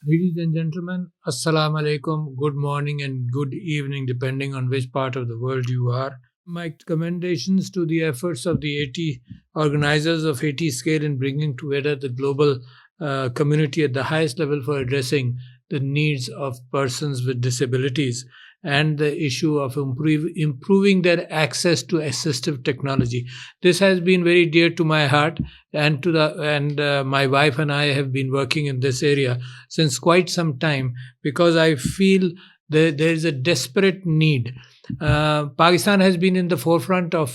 Ladies and gentlemen, Assalamu alaikum, good morning and good evening, depending on which part of the world you are. My commendations to the efforts of the 80 organizers of 80 scale in bringing together the global community at the highest level for addressing the needs of persons with disabilities and the issue of improving their access to assistive technology. This has been very dear to my heart, and my wife and I have been working in this area since quite some time because I feel there is a desperate need. Pakistan has been in the forefront of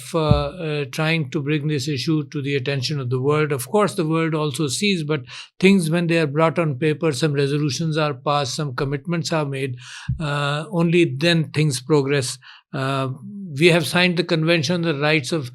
trying to bring this issue to the attention of the world. Of course, the world also sees, but things, when they are brought on paper, some resolutions are passed, some commitments are made, only then things progress. We have signed the Convention on the Rights of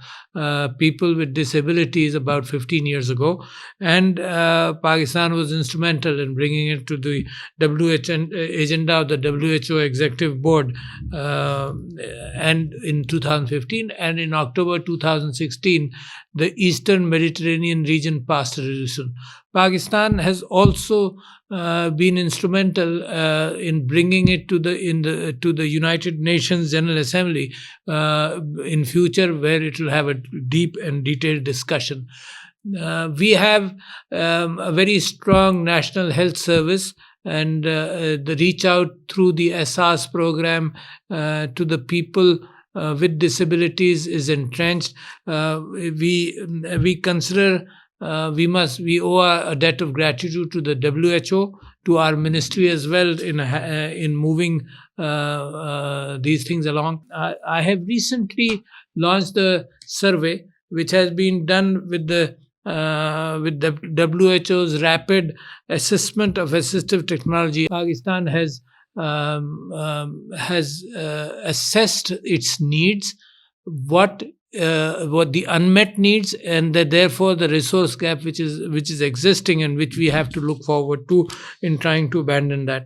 People with Disabilities about 15 years ago, and Pakistan was instrumental in bringing it to the WHO agenda of the WHO Executive Board, and in 2015, and in October 2016, the Eastern Mediterranean region passed a resolution. Pakistan has also been instrumental in bringing it to the United Nations General Assembly in future, where it will have a deep and detailed discussion. We have a very strong national health service, and the reach out through the SAS program to the people with disabilities is entrenched. We consider we owe a debt of gratitude to the WHO, to our ministry as well, in moving these things along. I have recently launched a survey which has been done with the WHO's rapid assessment of assistive technology. Pakistan has assessed its needs, what the unmet needs, and that therefore the resource gap which is existing, and which we have to look forward to in trying to abandon that.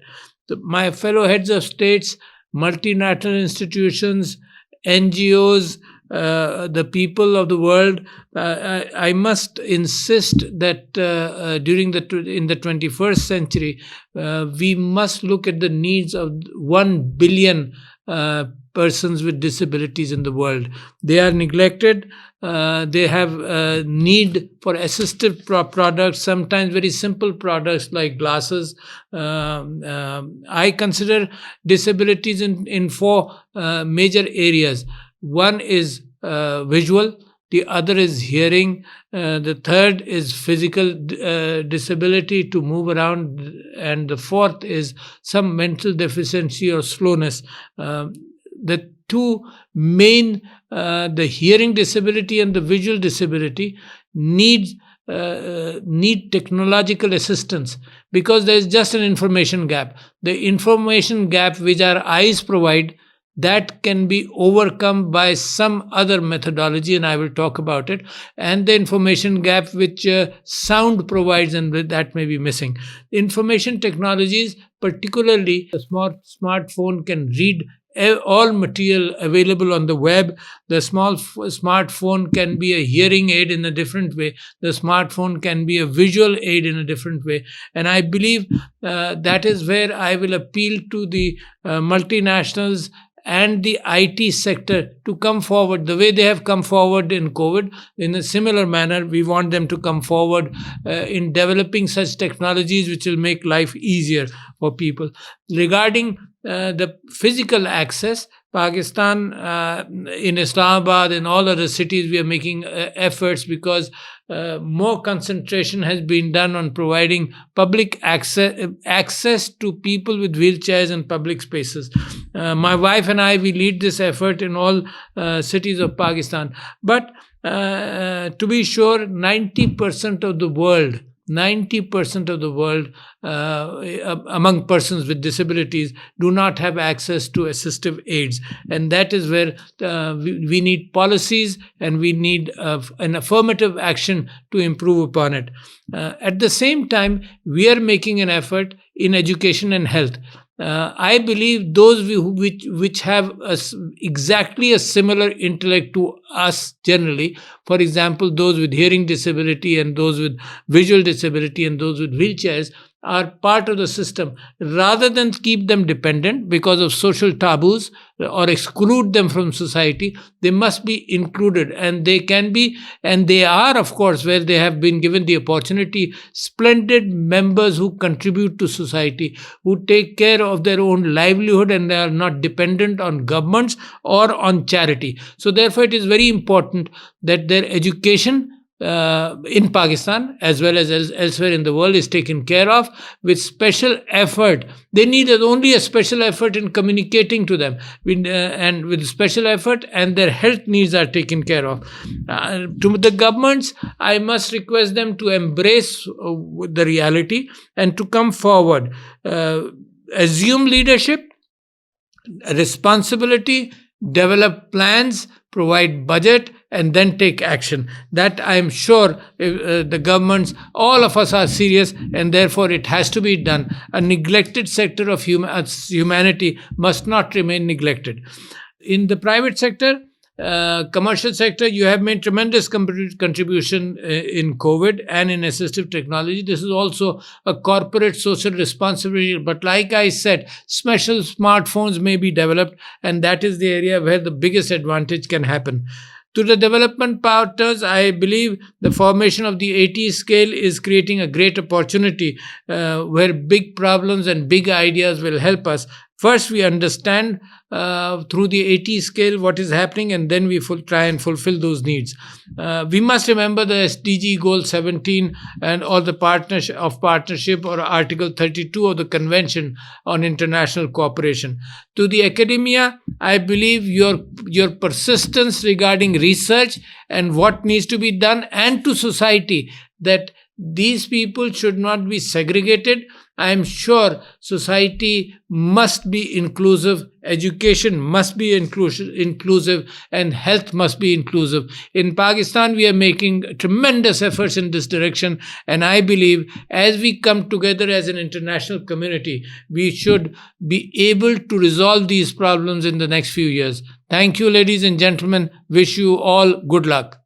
My fellow heads of states, multinational institutions, NGOs, the people of the world, I must insist that in the 21st century, we must look at the needs of 1 billion persons with disabilities in the world. They are neglected. They have a need for assistive products, sometimes very simple products like glasses. I consider disabilities in four major areas. One is visual, the other is hearing, the third is physical disability to move around, and the fourth is some mental deficiency or slowness. The two main, the hearing disability and the visual disability, need technological assistance, because there is just an information gap. The information gap which our eyes provide, that can be overcome by some other methodology, and I will talk about it. And the information gap which sound provides, and that may be missing. Information technologies, particularly a smartphone, can read all material available on the web. The smartphone can be a hearing aid in a different way. The smartphone can be a visual aid in a different way. And I believe that is where I will appeal to the multinationals and the IT sector to come forward the way they have come forward in COVID. In a similar manner, we want them to come forward in developing such technologies which will make life easier for people. Regarding the physical access, Pakistan, in Islamabad and all other cities, we are making efforts, because more concentration has been done on providing public access to people with wheelchairs in public spaces. My wife and I, we lead this effort in all cities of Pakistan. But to be sure, 90% of the world, among persons with disabilities, do not have access to assistive aids. And that is where we need policies, and we need an affirmative action to improve upon it. At the same time, we are making an effort in education and health. I believe those which have exactly a similar intellect to us generally, for example, those with hearing disability and those with visual disability and those with wheelchairs, are part of the system, rather than keep them dependent because of social taboos or exclude them from society. They must be included, and they can be, and they are, of course, where they have been given the opportunity, splendid members who contribute to society, who take care of their own livelihood, and they are not dependent on governments or on charity. So therefore it is very important that their education in Pakistan as well as elsewhere in the world is taken care of with special effort. They need only a special effort in communicating to them, and with special effort, and their health needs are taken care of. To the governments, I must request them to embrace the reality and to come forward, assume leadership, responsibility, develop plans, provide budget, and then take action. That I am sure the governments, all of us are serious, and therefore it has to be done. A neglected sector of humanity must not remain neglected. In the private sector, commercial sector, you have made tremendous contribution in COVID and in assistive technology. This is also a corporate social responsibility. But like I said, special smartphones may be developed, and that is the area where the biggest advantage can happen. To the development partners, I believe the formation of the 80 scale is creating a great opportunity where big problems and big ideas will help us. First, we understand through the 80 scale what is happening, and then we try and fulfill those needs. We must remember the SDG Goal 17 and all the partnership or Article 32 of the Convention on International Cooperation. To the academia, I believe your persistence regarding research and what needs to be done, and to society, that these people should not be segregated. I am sure society must be inclusive, education must be inclusive, and health must be inclusive. In Pakistan, we are making tremendous efforts in this direction, and I believe as we come together as an international community, we should be able to resolve these problems in the next few years. Thank you, ladies and gentlemen. Wish you all good luck.